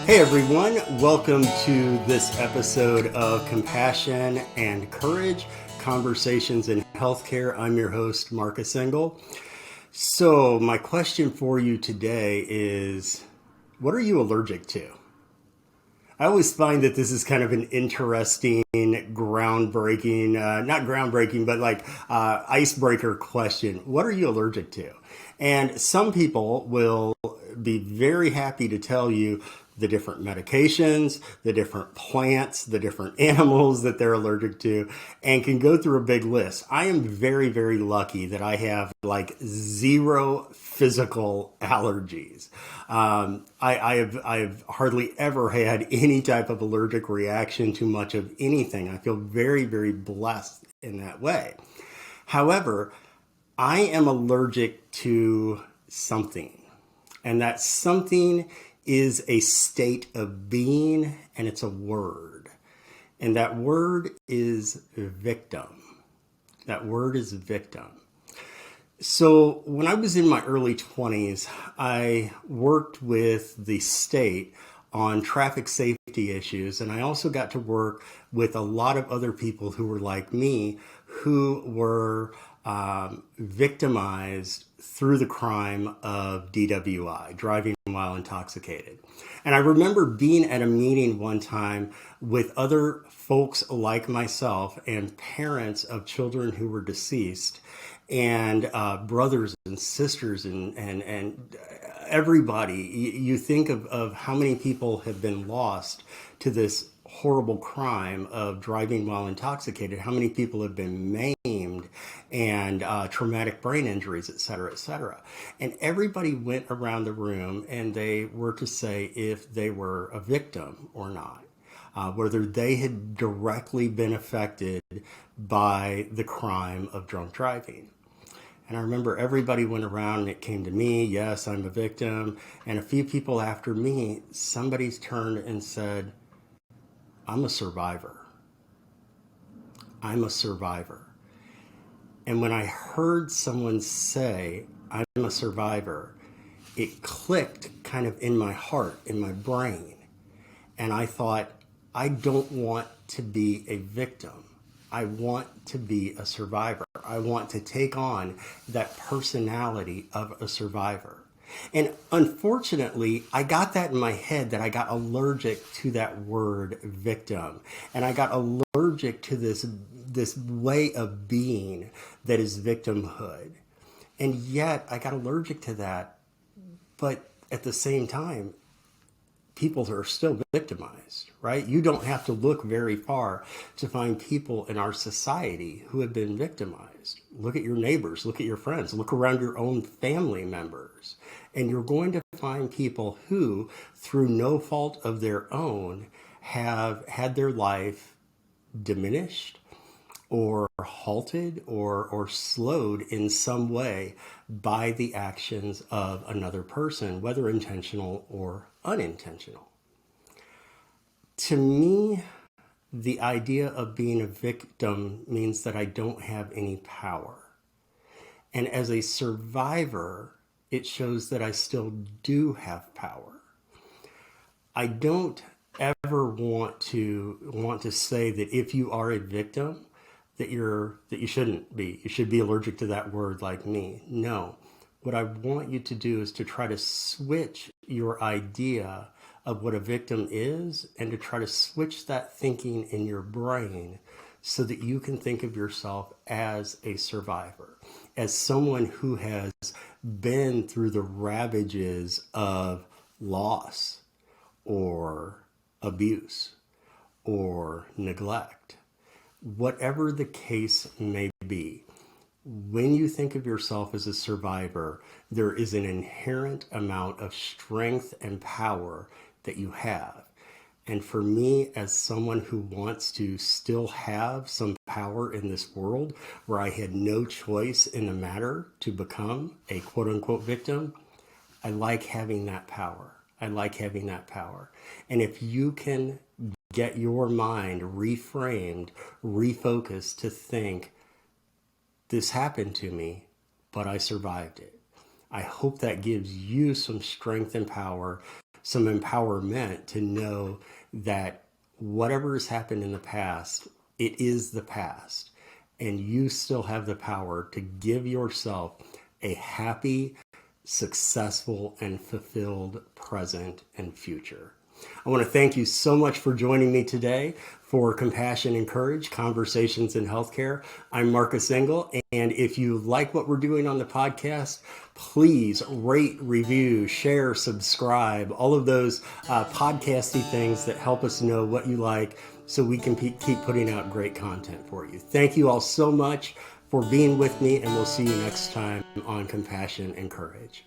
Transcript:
Hey everyone, welcome to this episode of Compassion and Courage, Conversations in Healthcare. I'm your host, Marcus Engel. So my question for you today is, what are you allergic to? I always find that this is kind of an interesting, groundbreaking, not groundbreaking, but like icebreaker question. What are you allergic to? And some people will be very happy to tell you the different medications, the different plants, the different animals that they're allergic to, and can go through a big list. I am very, very lucky that I have like zero physical allergies. I've hardly ever had any type of allergic reaction to much of anything. I feel very, very blessed in that way. However, I am allergic to something, and that something is a state of being, and it's a word. And that word is victim. That word is victim. So when I was in my early 20s, I worked with the state on traffic safety issues, and I also got to work with a lot of other people who were like me, who were victimized through the crime of DWI, driving while intoxicated. And I remember being at a meeting one time with other folks like myself and parents of children who were deceased, and brothers and sisters and everybody. You think of how many people have been lost to this horrible crime of driving while intoxicated, how many people have been maimed and traumatic brain injuries, et cetera, et cetera. And everybody went around the room and they were to say if they were a victim or not. Whether they had directly been affected by the crime of drunk driving. And I remember everybody went around and it came to me, yes, I'm a victim. And a few people after me, somebody turned and said, I'm a survivor. I'm a survivor. And when I heard someone say, I'm a survivor, it clicked kind of in my heart, in my brain. And I thought, I don't want to be a victim. I want to be a survivor. I want to take on that personality of a survivor. And unfortunately, I got that in my head that I got allergic to that word victim. And I got allergic to this way of being that is victimhood. And yet I got allergic to that. But at the same time, people are still victimized, right? You don't have to look very far to find people in our society who have been victimized. Look at your neighbors, look at your friends, look around your own family members. And you're going to find people who, through no fault of their own, have had their life diminished or halted or slowed in some way by the actions of another person, whether intentional or unintentional. To me, the idea of being a victim means that I don't have any power. And as a survivor, it shows that I still do have power. I don't ever want to say that if you are a victim, that you shouldn't be. You should be allergic to that word like me. No. What I want you to do is to try to switch your idea of what a victim is and to try to switch that thinking in your brain so that you can think of yourself as a survivor, as someone who has been through the ravages of loss or abuse or neglect. Whatever the case may be, when you think of yourself as a survivor, there is an inherent amount of strength and power that you have. And for me, as someone who wants to still have some power in this world where I had no choice in the matter to become a quote unquote victim, I like having that power. I like having that power. And if you can get your mind reframed, refocused to think, this happened to me, but I survived it. I hope that gives you some strength and power some empowerment to know that whatever has happened in the past, it is the past. And you still have the power to give yourself a happy, successful, and fulfilled present and future. I want to thank you so much for joining me today for Compassion and Courage, Conversations in Healthcare. I'm Marcus Engel, and if you like what we're doing on the podcast, please rate, review, share, subscribe, all of those podcasty things that help us know what you like so we can keep putting out great content for you. Thank you all so much for being with me, and we'll see you next time on Compassion and Courage.